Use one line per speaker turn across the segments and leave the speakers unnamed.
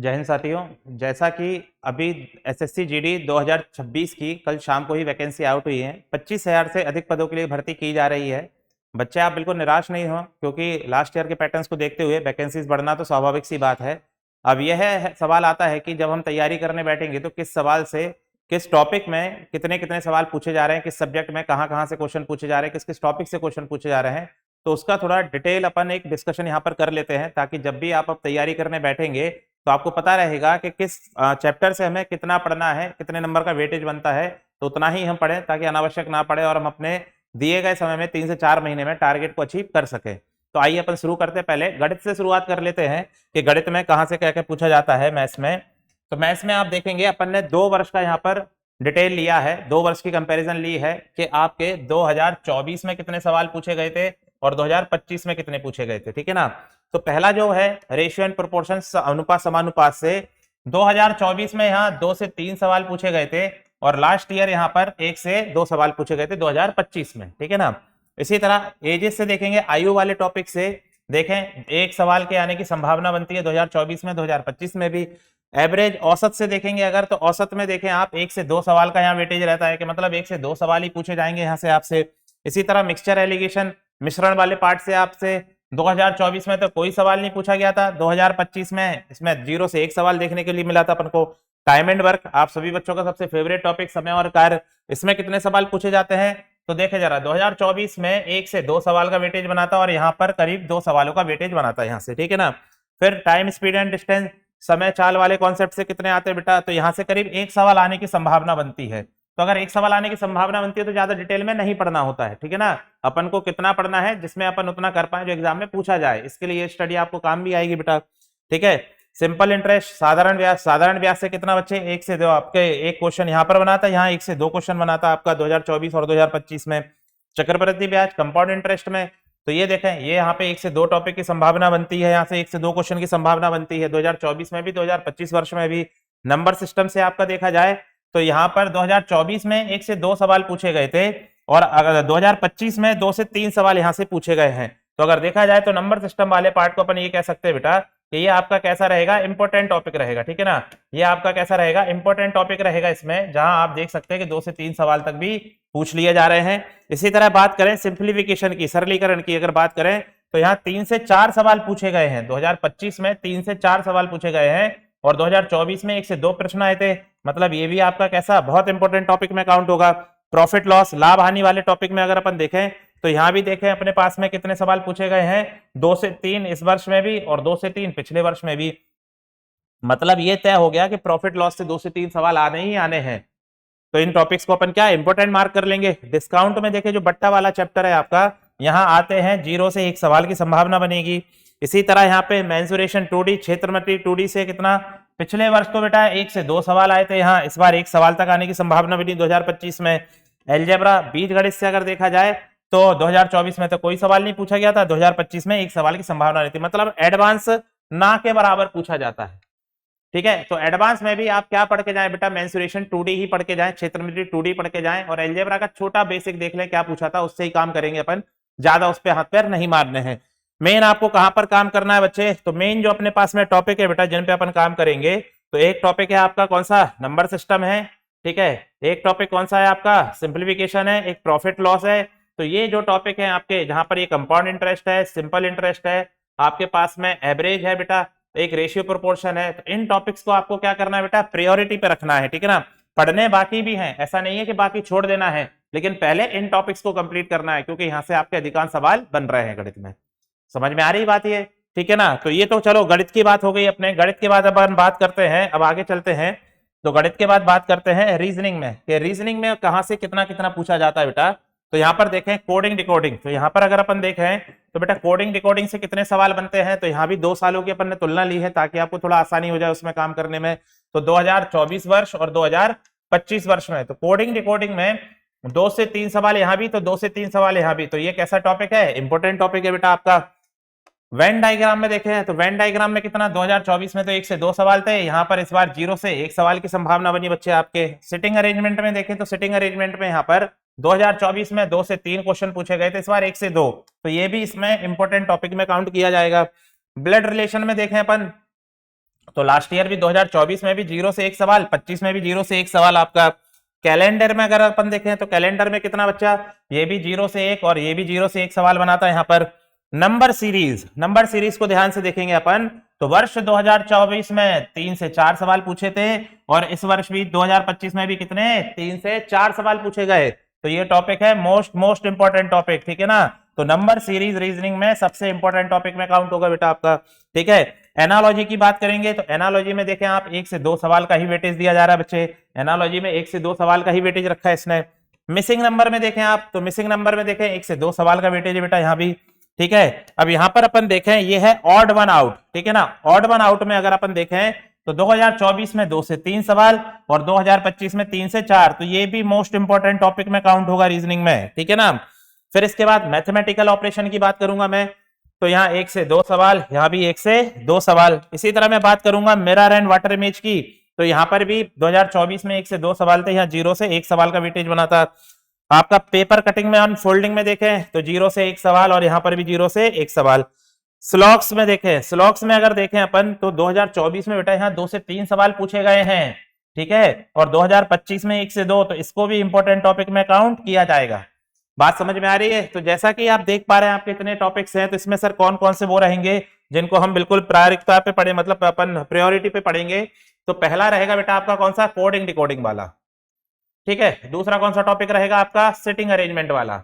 जय हिंद साथियों। जैसा कि अभी एसएससी जीडी 2026 की कल शाम को ही वैकेंसी आउट हुई है। 25,000 से अधिक पदों के लिए भर्ती की जा रही है। बच्चे आप बिल्कुल निराश नहीं हो, क्योंकि लास्ट ईयर के पैटर्न्स को देखते हुए वैकेंसीज बढ़ना तो स्वाभाविक सी बात है। अब यह सवाल आता है कि जब हम तैयारी करने बैठेंगे तो किस सवाल से, किस टॉपिक में कितने कितने सवाल पूछे जा रहे हैं, किस सब्जेक्ट में कहाँ कहाँ से क्वेश्चन पूछे जा रहे हैं, किस किस टॉपिक से क्वेश्चन पूछे जा रहे हैं। तो उसका थोड़ा डिटेल अपन एक डिस्कशन यहाँ पर कर लेते हैं, ताकि जब भी आप अब तैयारी करने बैठेंगे तो आपको पता रहेगा कि किस चैप्टर से हमें कितना पढ़ना है, कितने नंबर का वेटेज बनता है, तो उतना ही हम पढ़ें ताकि अनावश्यक ना पढ़े और हम अपने दिए गए समय में 3 से 4 महीने में टारगेट को अचीव कर सके। तो आइए अपन शुरू करते हैं। पहले गणित से शुरुआत कर लेते हैं कि गणित में कहाँ से क्या क्या पूछा जाता है मैथ्स में। तो मैथ्स में आप देखेंगे अपन ने 2 वर्ष का यहाँ पर डिटेल लिया है, 2 वर्ष की कंपैरिजन ली है कि आपके 2024 में कितने सवाल पूछे गए थे और 2025 में कितने पूछे गए थे। ठीक है ना। तो पहला जो है रेशियो एंड प्रोपोर्शन, अनुपात समानुपात से 2024 में यहाँ 2 से 3 सवाल पूछे गए थे और लास्ट ईयर यहाँ पर 1 से 2 सवाल पूछे गए थे 2025 में। ठीक है ना। इसी तरह एजेस से देखेंगे, आयु वाले टॉपिक से देखें, एक सवाल के आने की संभावना बनती है 2024 में, 2025 में भी। एवरेज औसत से देखेंगे अगर, तो औसत में देखें आप 1 से 2 सवाल का यहाँ वेटेज रहता है, कि मतलब 1 से 2 सवाल ही पूछे जाएंगे यहाँ से आपसे। इसी तरह मिक्सचर एलिगेशन, मिश्रण वाले पार्ट से आपसे 2024 में तो कोई सवाल नहीं पूछा गया था, 2025 में इसमें 0 से 1 सवाल देखने के लिए मिला था अपन को। टाइम एंड वर्क, आप सभी बच्चों का सबसे फेवरेट टॉपिक, समय और कार्य, इसमें कितने सवाल पूछे जाते हैं तो देखे जरा, 2024 में 1 से 2 सवाल का वेटेज बनाता और यहाँ पर करीब 2 सवालों का वेटेज बनाता है यहाँ से। ठीक है ना। फिर टाइम, स्पीड एंड डिस्टेंस, समय चाल वाले कॉन्सेप्ट से कितने आते हैं बेटा, तो यहाँ से करीब 1 सवाल आने की संभावना बनती है। तो अगर 1 सवाल आने की संभावना बनती है तो ज्यादा डिटेल में नहीं पढ़ना होता है। ठीक है ना। अपन को कितना पढ़ना है जिसमें अपन उतना कर पाए जो एग्जाम में पूछा जाए, इसके लिए ये स्टडी आपको काम भी आएगी बेटा। ठीक है। सिंपल इंटरेस्ट, साधारण ब्याज, साधारण ब्याज से कितना बच्चे, 1 से 2 आपके एक क्वेश्चन यहाँ पर बनाता है, यहाँ 1 से 2 क्वेश्चन बनाता है आपका 2024 और 2025 में। चक्रवृद्धि ब्याज, कंपाउंड इंटरेस्ट में, तो ये देखें, ये यहाँ पे 1 से 2 टॉपिक की संभावना बनती है, यहाँ से 1 से 2 क्वेश्चन की संभावना बनती है 2024 में भी, 2025 वर्ष में भी। नंबर सिस्टम से आपका देखा जाए तो यहाँ पर 2024 में 1 से 2 सवाल पूछे गए थे और अगर 2025 में 2 से 3 सवाल यहाँ से पूछे गए हैं। तो अगर देखा जाए तो नंबर सिस्टम वाले पार्ट को अपन ये कह सकते हैं बेटा कि ये आपका कैसा रहेगा, इंपॉर्टेंट टॉपिक रहेगा। ठीक है ना। ये आपका कैसा रहेगा, इंपॉर्टेंट टॉपिक रहेगा इसमें, जहां आप देख सकते हैं कि 2 से 3 सवाल तक भी पूछ लिए जा रहे हैं। इसी तरह बात करें सिंप्लीफिकेशन की, सरलीकरण की अगर बात करें तो यहाँ 3 से 4 सवाल पूछे गए हैं 2025 में, 3 से 4 सवाल पूछे गए हैं और 2024 में 1 से 2 प्रश्न आए थे। मतलब ये भी आपका कैसा, बहुत इंपॉर्टेंट टॉपिक में काउंट होगा। प्रॉफिट लॉस, लाभ हानि वाले टॉपिक में अगर अपन देखें तो यहाँ भी देखें अपने पास में कितने सवाल पूछे गए हैं, 2 से 3 इस वर्ष में भी और 2 से 3 पिछले वर्ष में भी। मतलब ये तय हो गया कि प्रॉफिट लॉस से 2 से 3 सवाल आने ही आने हैं। तो इन टॉपिक्स को अपन क्या इंपॉर्टेंट मार्क कर लेंगे। डिस्काउंट में देखें, जो बट्टा वाला चैप्टर है आपका, यहाँ आते हैं 0 से 1 सवाल की संभावना बनेगी। इसी तरह यहाँ पे मेंसुरेशन 2D, क्षेत्रमती 2D से कितना, पिछले वर्ष तो बेटा 1 से 2 सवाल आए थे, यहाँ इस बार 1 सवाल तक आने की संभावना बनी 2025 में। एलजेब्रा, बीज गणित से अगर देखा जाए तो 2024 में तो कोई सवाल नहीं पूछा गया था, 2025 में 1 सवाल की संभावना रहती, मतलब एडवांस ना के बराबर पूछा जाता है। ठीक है। तो एडवांस में भी आप क्या पढ़ के जाएं बेटा, मेंसुरेशन 2D ही पढ़ के जाएं, क्षेत्रमिति 2D पढ़ के जाएं और एलजेब्रा का छोटा बेसिक देख लें क्या पूछा था, उससे ही काम करेंगे अपन, ज्यादा उस पर हाथ पैर नहीं मारने हैं। मेन आपको कहां पर काम करना है बच्चे, तो मेन जो अपने पास में टॉपिक है बेटा जिन पे अपन काम करेंगे, तो एक टॉपिक है आपका कौन सा, नंबर सिस्टम है। ठीक है। एक टॉपिक कौन सा है आपका, सिंप्लीफिकेशन है, एक प्रॉफिट लॉस है। तो ये जो टॉपिक है आपके, जहां पर ये कंपाउंड इंटरेस्ट है, सिंपल इंटरेस्ट है, आपके पास में एवरेज है बेटा, एक रेशियो प्रोपोर्शन है। तो इन टॉपिक्स को आपको क्या करना है बेटा, प्रायोरिटी पे रखना है। ठीक है ना। पढ़ने बाकी भी हैं, ऐसा नहीं है कि बाकी छोड़ देना है, लेकिन पहले इन टॉपिक्स को कंप्लीट करना है, क्योंकि यहाँ से आपके अधिकांश सवाल बन रहे हैं गणित में। समझ में आ रही बात ये। ठीक है ना। तो ये तो चलो गणित की बात हो गई अपने। गणित के बाद अब हम बात करते हैं, अब आगे चलते हैं। तो गणित के बाद बात करते हैं रीजनिंग में, कि रीजनिंग में कहां से कितना कितना पूछा जाता है बेटा। तो यहाँ पर देखें कोडिंग डिकोडिंग, तो यहाँ पर अगर अपन देखें तो बेटा कोडिंग डिकोडिंग से कितने सवाल बनते हैं, तो यहाँ भी 2 सालों की अपन ने तुलना ली है ताकि आपको थोड़ा आसानी हो जाए उसमें काम करने में। तो 2024 वर्ष और 2025 वर्ष में तो कोडिंग डिकोडिंग में 2 से 3 सवाल यहाँ भी, तो 2 से 3 सवाल यहाँ भी। तो ये कैसा टॉपिक है, इंपॉर्टेंट टॉपिक है बेटा आपका। वेन डायग्राम में देखें तो वेन डायग्राम में कितना, 2024 में तो 1 से 2 सवाल थे, यहाँ पर इस बार 0 से 1 सवाल की संभावना बनी बच्चे आपके। सिटिंग अरेंजमेंट में देखें तो सिटिंग अरेंजमेंट में यहाँ पर 2024 में 2 से 3 क्वेश्चन पूछे गए थे, इस बार 1 से 2, तो ये भी इसमें इंपॉर्टेंट टॉपिक में काउंट किया जाएगा। ब्लड रिलेशन में देखें अपन तो लास्ट ईयर भी 2024 में भी 0 से 1 सवाल, 25 में भी 0 से 1 सवाल आपका। कैलेंडर में अगर अपन देखें तो कैलेंडर में कितना बच्चा, ये भी 0 से 1 और ये भी 0 से 1 सवाल बनाता है यहाँ पर। नंबर सीरीज को ध्यान से देखेंगे अपन तो वर्ष 2024 में 3 से 4 सवाल पूछे थे और इस वर्ष भी 2025 में भी कितने 3 से 4 सवाल पूछे गए। तो ये टॉपिक है मोस्ट इंपॉर्टेंट टॉपिक, ठीक है ना। तो नंबर सीरीज रीजनिंग में सबसे इंपॉर्टेंट टॉपिक में काउंट होगा बेटा आपका, ठीक है। एनालॉजी की बात करेंगे तो एनालॉजी में देखें आप 1 से 2 सवाल का ही वेटेज दिया जा रहा है बच्चे, एनालॉजी में 1 से 2 सवाल का ही वेटेज रखा है इसने। मिसिंग नंबर में देखें आप तो मिसिंग नंबर में देखें 1 से 2 सवाल का वेटेज है बेटा यहाँ भी, ठीक है। अब यहां पर अपन देखें ये है ऑड वन आउट, ठीक है ना। ऑड वन आउट में अगर अपन देखें तो 2024 में 2 से 3 सवाल और 2025 में 3 से 4, तो ये भी मोस्ट इंपॉर्टेंट टॉपिक में काउंट होगा रीजनिंग में, ठीक है ना। फिर इसके बाद मैथमेटिकल ऑपरेशन की बात करूंगा मैं, तो यहाँ 1 से 2 सवाल, यहाँ भी 1 से 2 सवाल। इसी तरह मैं बात करूंगा मिरर एंड वाटर इमेज की, तो यहाँ पर भी 2024 में 1 से 2 सवाल थे, यहाँ 0 से 1 सवाल का वेटेज बना था। आपका पेपर कटिंग में अनफोल्डिंग में देखें तो 0 से 1 सवाल और यहाँ पर भी 0 से 1 सवाल। स्लॉक्स में देखें, स्लॉक्स में अगर देखें अपन तो 2024 में बेटा यहाँ 2 से 3 सवाल पूछे गए हैं, ठीक है, और 2025 में 1 से 2, तो इसको भी इंपॉर्टेंट टॉपिक में काउंट किया जाएगा। बात समझ में आ रही है। तो जैसा कि आप देख पा रहे हैं आपके इतने टॉपिक्स हैं, तो इसमें सर कौन कौन से वो रहेंगे जिनको हम बिल्कुल प्रायोरिकता पे पढ़े, मतलब अपन प्रायोरिटी पे पढ़ेंगे। तो पहला रहेगा बेटा आपका कौन सा, कोडिंग डिकोडिंग वाला, ठीक है। दूसरा कौन सा टॉपिक रहेगा आपका, सिटिंग अरेंजमेंट वाला।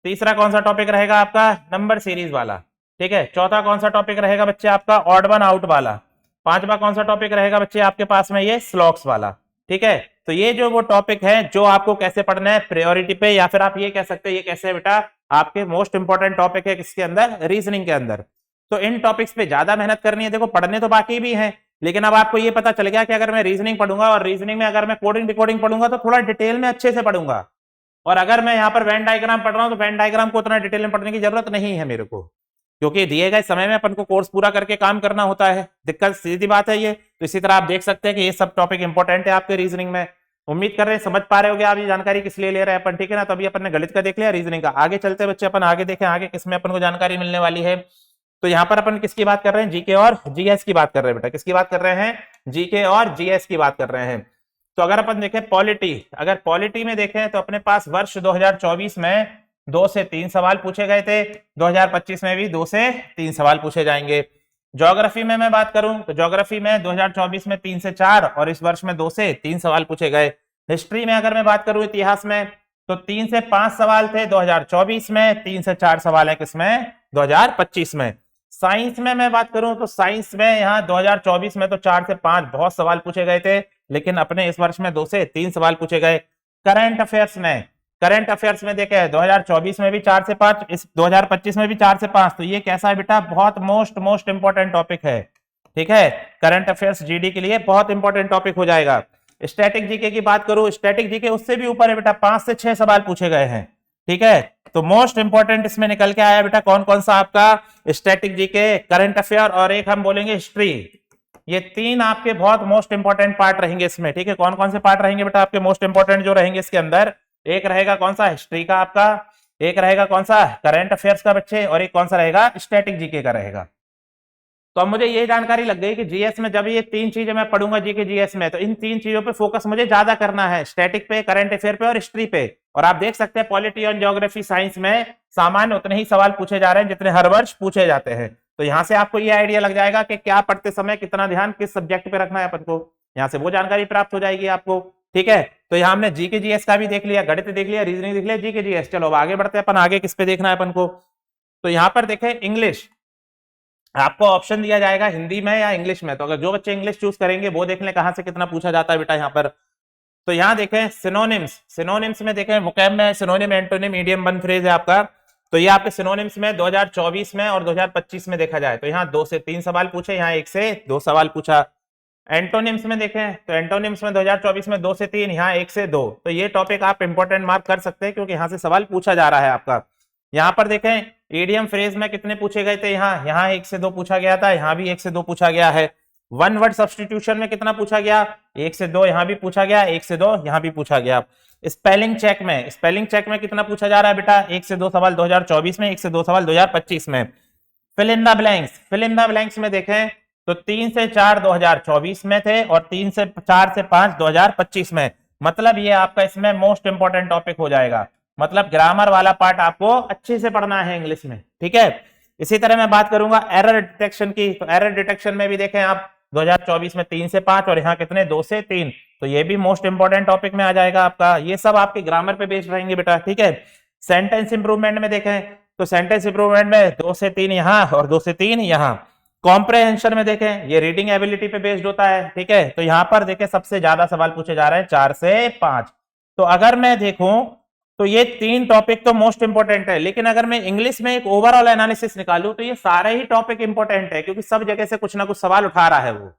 तीसरा कौन सा टॉपिक रहेगा आपका, नंबर सीरीज वाला, ठीक है। चौथा कौन सा टॉपिक रहेगा बच्चे आपका, ऑड वन आउट वाला। पांचवा कौन सा टॉपिक रहेगा बच्चे आपके पास में, ये स्लॉक्स वाला, ठीक है। तो ये जो वो टॉपिक है जो आपको कैसे पढ़ना है, प्रायोरिटी पे, या फिर आप ये कह सकते हैं ये कैसे है बेटा आपके मोस्ट इंपॉर्टेंट टॉपिक है किसके अंदर, रीजनिंग के अंदर। तो इन टॉपिक्स पे ज्यादा मेहनत करनी है। देखो पढ़ने तो बाकी भी है, लेकिन अब आपको ये पता चल गया कि अगर मैं रीजनिंग पढ़ूंगा और रीजनिंग में अगर मैं कोडिंग डिकोडिंग पढ़ूंगा तो थोड़ा डिटेल में अच्छे से पढ़ूंगा, और अगर मैं यहाँ पर वेन डायग्राम पढ़ रहा हूँ तो वेन डायग्राम को उतना डिटेल में पढ़ने की जरूरत नहीं है मेरे को, क्योंकि दिए गए समय में अपन को कोर्स पूरा करके काम करना होता है। दिक्कत सीधी बात है ये। तो इसी तरह आप देख सकते हैं कि ये सब टॉपिक इंपॉर्टेंट है आपके रीजनिंग में। उम्मीद कर रहे हैं समझ पा रहे होगे आप ये जानकारी किस लिए ले रहे हैं अपन, ठीक है ना। तो अभी अपन ने गणित का देख लिया, रीजनिंग का आगे चलते बच्चे अपन आगे देखें आगे किसमें अपन को जानकारी मिलने वाली है। तो यहाँ पर अपन किसकी बात कर रहे हैं, जीके और जीएस की बात कर रहे हैं बेटा। किसकी बात कर रहे हैं, जीके और जीएस की बात कर रहे हैं। तो अगर अपन देखें पॉलिटी, अगर पॉलिटी में देखें तो अपने पास वर्ष 2024 में 2 से 3 सवाल पूछे गए थे, 2025 में भी 2 से 3 सवाल पूछे जाएंगे। ज्योग्राफी में मैं बात करूं तो ज्योग्राफी में 2024 में 3 से 4 और इस वर्ष में 2 से 3 सवाल पूछे गए। हिस्ट्री में अगर मैं बात करूं इतिहास में तो 3 से 5 सवाल थे 2024 में, 3 से 4 सवाल है किसमें, 2025 में। साइंस में मैं बात करूं तो साइंस में यहाँ 2024 में तो 4 से 5 बहुत सवाल पूछे गए थे, लेकिन अपने इस वर्ष में 2 से 3 सवाल पूछे गए। करंट अफेयर्स में देखे 2024 में भी 4 से 5, इस 2025 में भी 4 से 5। तो ये कैसा है बेटा, बहुत मोस्ट इंपॉर्टेंट टॉपिक है, ठीक है। करंट अफेयर्स जीडी के लिए बहुत इंपॉर्टेंट टॉपिक हो जाएगा। स्टैटिक जीके की बात करूं, स्टैटिक जीके उससे भी ऊपर है बेटा, 5 से 6 सवाल पूछे गए हैं, ठीक है। तो मोस्ट इंपॉर्टेंट इसमें निकल के आया बेटा कौन कौन सा आपका, स्टैटिक जीके, करंट अफेयर और एक हम बोलेंगे हिस्ट्री। ये 3 आपके बहुत मोस्ट इंपॉर्टेंट पार्ट रहेंगे इसमें, ठीक है। कौन कौन से पार्ट रहेंगे बेटा आपके मोस्ट इंपॉर्टेंट जो रहेंगे इसके अंदर, एक रहेगा कौन सा, हिस्ट्री का आपका, एक रहेगा कौन सा, करंट अफेयर्स का बच्चे, और एक कौन सा रहेगा, स्टैटिक जीके का रहेगा। तो अब मुझे ये जानकारी लग गई कि जीएस में जब ये 3 चीजें मैं पढ़ूंगा जीके जीएस में, तो इन 3 चीजों पे फोकस मुझे ज्यादा करना है, स्टैटिक पे, करंट अफेयर पे और हिस्ट्री पे। और आप देख सकते हैं पॉलिटी और ज्योग्राफी साइंस में सामान्य उतने ही सवाल पूछे जा रहे हैं जितने हर वर्ष पूछे जाते हैं। तो यहाँ से आपको ये आइडिया लग जाएगा कि क्या पढ़ते समय कितना ध्यान किस सब्जेक्ट पे रखना है अपन को, यहाँ से वो जानकारी प्राप्त हो जाएगी आपको, ठीक है। तो यहाँ हमने जीके जीएस का भी देख लिया, गणित देख लिया, रीजनिंग देख लिया, जीके जीएस। चलो अब आगे बढ़ते हैं अपन, आगे किस पे देखना है अपन को। तो यहाँ पर देखें इंग्लिश, आपको ऑप्शन दिया जाएगा हिंदी में या इंग्लिश में। तो अगर जो बच्चे इंग्लिश चूज करेंगे वो देख लें कहां से कितना पूछा जाता है बेटा यहाँ पर। तो यहाँ देखें सिनोनिम्स में देखें वोकैब में सिनोनिम, एंटोनिम, इडियम, बंद फ्रेज है आपका। तो ये आपके सिनोनिम्स में 2024 में और 2025 में देखा जाए तो यहाँ 2 से 3 सवाल पूछे, यहाँ 1 से 2 सवाल पूछा। एंटोनिम्स में देखें तो एंटोनिम्स में 2024 में 2 से 3, यहाँ 1 से 2। तो ये टॉपिक आप इंपॉर्टेंट मार्क कर सकते हैं क्योंकि यहाँ से सवाल पूछा जा रहा है आपका। यहाँ पर देखें ईडियम फ्रेज में कितने पूछे गए थे, यहाँ 1 से 2 पूछा गया था, यहाँ भी 1 से 2 पूछा गया है। वन वर्ड सब्स्टिट्यूशन में कितना पूछा गया, 1 से 2 यहाँ भी पूछा गया, 1 से 2 यहाँ भी पूछा गया। स्पेलिंग चेक में कितना पूछा जा रहा है बेटा, 1 से 2 सवाल 2024 में, 1 से 2 सवाल 2025 में। फिल इन द ब्लैंक्स में देखें तो 3 से 4 2024 में थे और 3 से 4 से 5 2025 में। मतलब ये आपका इसमें मोस्ट इंपॉर्टेंट टॉपिक हो जाएगा। मतलब ग्रामर वाला पार्ट आपको अच्छे से पढ़ना है इंग्लिश में, ठीक है। इसी तरह मैं बात करूंगा एरर डिटेक्शन की। तो एरर डिटेक्शन में भी देखें आप 2024 में 3 से 5 और यहाँ कितने 2 से 3, तो ये भी मोस्ट इंपॉर्टेंट टॉपिक में आ जाएगा आपका। ये सब आपके ग्रामर पे बेस्ड रहेंगे बेटा, ठीक है। सेंटेंस इंप्रूवमेंट में देखें तो सेंटेंस इंप्रूवमेंट में 2 से 3 यहाँ और 2 से 3 यहाँ। कॉम्प्रहेंशन में देखें ये रीडिंग एबिलिटी पे बेस्ड होता है, ठीक है। तो यहाँ पर देखें सबसे ज्यादा सवाल पूछे जा रहे हैं 4 से 5। तो अगर मैं देखूं तो ये 3 टॉपिक तो मोस्ट इंपॉर्टेंट है, लेकिन अगर मैं इंग्लिश में एक ओवरऑल एनालिसिस निकालूं तो ये सारे ही टॉपिक इंपॉर्टेंट है, क्योंकि सब जगह से कुछ ना कुछ सवाल उठा रहा है वो।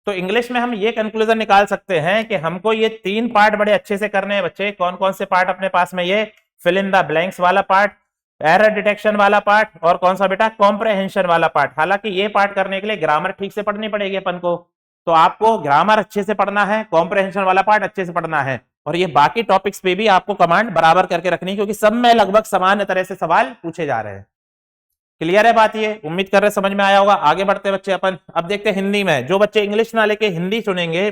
तो इंग्लिश में हम ये कंक्लूजन निकाल सकते हैं कि हमको ये 3 पार्ट बड़े अच्छे से करने हैं बच्चे। कौन कौन से पार्ट अपने पास में, ये फिल इन द ब्लैंक्स वाला पार्ट, एरर डिटेक्शन वाला पार्ट, और कौन सा बेटा कॉम्प्रहेंशन वाला पार्ट। हालांकि ये पार्ट करने के लिए ग्रामर ठीक से पढ़नी पड़ेगी अपन को, तो आपको ग्रामर अच्छे से पढ़ना है, कॉम्प्रहेंशन वाला पार्ट अच्छे से पढ़ना है, और ये बाकी टॉपिक्स पे भी आपको कमांड बराबर करके रखनी है, क्योंकि सब में लगभग समान तरह से सवाल पूछे जा रहे हैं। क्लियर है बात, ये उम्मीद कर रहे समझ में आया होगा। आगे बढ़ते बच्चे अपन अब देखते हैं हिंदी में। जो बच्चे इंग्लिश ना लेके हिंदी चुनेंगे,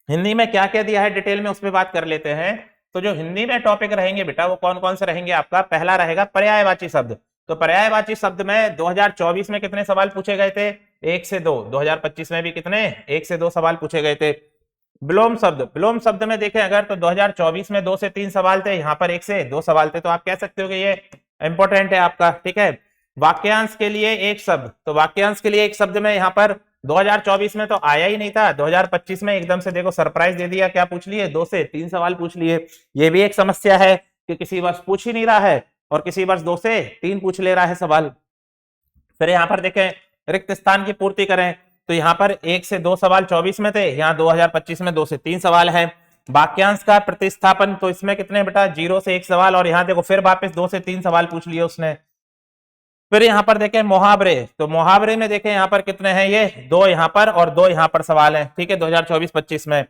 हिंदी में क्या क्या दिया है डिटेल में उस पर बात कर लेते हैं। तो जो हिंदी में टॉपिक रहेंगे बेटा वो कौन कौन से रहेंगे आपका, पहला रहेगा पर्यायवाची शब्द। तो पर्यायवाची शब्द में 2024 में कितने सवाल पूछे गए थे, 1 से 2। 2025 में भी कितने 1 से 2 सवाल पूछे गए थे। विलोम शब्द, विलोम शब्द में देखें अगर तो 2024 में 2 से 3 सवाल थे, यहाँ पर 1 से 2 सवाल थे, तो आप कह सकते हो कि ये इंपॉर्टेंट है आपका, ठीक है। वाक्यांश के लिए एक शब्द, तो वाक्यांश के लिए एक शब्द में यहाँ पर 2024 में तो आया ही नहीं था, 2025 में एकदम से देखो सरप्राइज दे दिया, क्या पूछ लिए 2 से 3 सवाल पूछ लिए। ये भी एक समस्या है कि किसी वर्ष पूछ ही नहीं रहा है और किसी वर्ष 2 से 3 पूछ ले रहा है सवाल। फिर यहाँ पर देखें रिक्त स्थान की पूर्ति करें, तो यहाँ पर 1 से 2 सवाल 24 में थे, यहाँ 2025 में 2 से 3 सवाल है। वाक्यांश का प्रतिस्थापन, तो इसमें कितने बेटा 0 से 1 सवाल, और यहाँ देखो फिर वापस 2 से 3 सवाल पूछ लिए उसने। फिर यहाँ पर देखें मुहावरे, तो मुहावरे में देखें यहाँ पर कितने हैं, ये 2 यहाँ पर और 2 यहाँ पर सवाल है, ठीक है, 2024-25 में,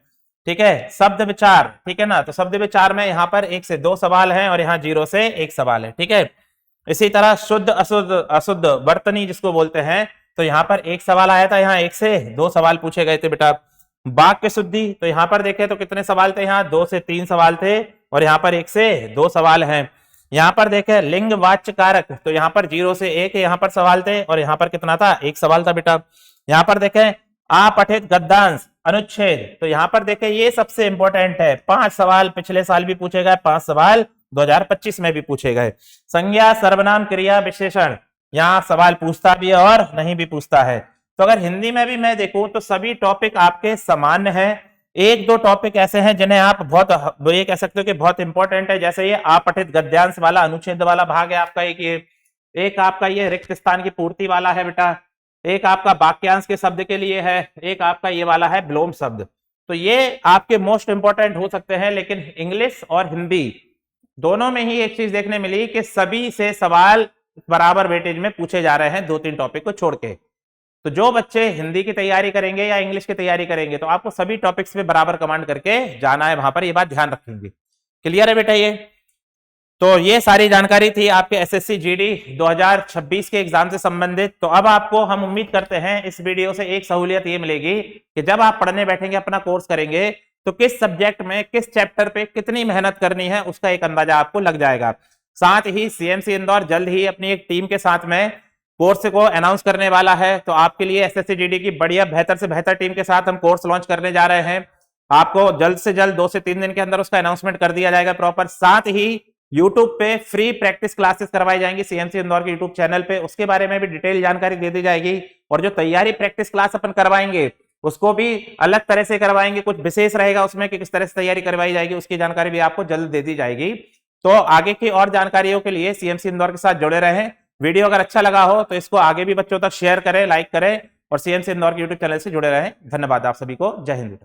ठीक है। शब्द विचार, ठीक है ना, तो शब्द विचार में यहाँ पर 1 से 2 सवाल हैं और यहाँ 0 से 1 सवाल है, ठीक है। इसी तरह शुद्ध अशुद्ध, अशुद्ध वर्तनी जिसको बोलते हैं, तो यहाँ पर 1 सवाल आया था, यहाँ 1 से 2 सवाल पूछे गए थे बेटा। वाक्य शुद्धि, तो यहाँ पर देखें तो कितने सवाल थे, यहाँ 2 से 3 सवाल थे और यहाँ पर 1 से 2 सवाल हैं। यहाँ पर देखें लिंग वाच्य कारक, तो यहाँ पर 0 से 1 यहाँ पर सवाल थे और यहाँ पर कितना था, 1 सवाल था बेटा। यहाँ पर देखें अपठित गद्यांश अनुच्छेद, तो यहाँ पर देखें ये सबसे इंपॉर्टेंट है, 5 सवाल पिछले साल भी पूछे गए, 5 सवाल 2025 में भी पूछे गए। संज्ञा सर्वनाम क्रिया विशेषण, यहाँ सवाल पूछता भी है और नहीं भी पूछता है। तो अगर हिंदी में भी मैं देखूं तो सभी टॉपिक आपके सामान्य हैं। 1-2 टॉपिक ऐसे हैं जिन्हें आप बहुत, ये कह सकते हो कि बहुत इंपॉर्टेंट है, जैसे ये अपठित गद्यांश वाला अनुच्छेद वाला भाग है आपका, एक आपका ये रिक्त स्थान की पूर्ति वाला है बेटा, एक आपका वाक्यांश के शब्द के लिए है, एक आपका ये वाला है विलोम शब्द। तो ये आपके मोस्ट इंपॉर्टेंट हो सकते हैं, लेकिन इंग्लिश और हिंदी दोनों में ही एक चीज देखने मिली कि सभी से सवाल बराबर वेटेज में पूछे जा रहे हैं, 2-3 टॉपिक को छोड़ के। तो जो बच्चे हिंदी की तैयारी करेंगे या इंग्लिश की तैयारी करेंगे तो आपको सभी टॉपिक्स पे बराबर कमांड करके जाना है वहां पर, ये बात ध्यान रखेंगे। क्लियर है बेटा ये? तो ये सारी जानकारी थी आपके एसएससी जीडी 2026 के एग्जाम से संबंधित। तो अब आपको हम उम्मीद करते हैं इस वीडियो से एक सहूलियत ये मिलेगी कि जब आप पढ़ने बैठेंगे, अपना कोर्स करेंगे, तो किस सब्जेक्ट में किस चैप्टर पे कितनी मेहनत करनी है उसका एक अंदाजा आपको लग जाएगा। साथ ही सीएमसी इंदौर जल्द ही अपनी एक टीम के साथ में कोर्स को अनाउंस करने वाला है। तो आपके लिए एसएससी जीडी की बढ़िया बेहतर से बेहतर टीम के साथ हम कोर्स लॉन्च करने जा रहे हैं। आपको जल्द से जल्द 2 से 3 दिन के अंदर उसका अनाउंसमेंट कर दिया जाएगा प्रॉपर। साथ ही यूट्यूब पे फ्री प्रैक्टिस क्लासेस करवाई जाएंगी सीएमसी इंदौर के यूट्यूब चैनल पे, उसके बारे में भी डिटेल जानकारी दे दी जाएगी। और जो तैयारी प्रैक्टिस क्लास अपन करवाएंगे उसको भी अलग तरह से करवाएंगे, कुछ विशेष रहेगा उसमें कि किस तरह से तैयारी करवाई जाएगी, उसकी जानकारी भी आपको जल्द दे दी जाएगी। तो आगे की और जानकारियों के लिए सीएमसी इंदौर के साथ जुड़े रहें। वीडियो अगर अच्छा लगा हो तो इसको आगे भी बच्चों तक शेयर करें, लाइक करें और सीएमसी इंदौर के यूट्यूब चैनल से जुड़े रहें। धन्यवाद आप सभी को। जय हिंद।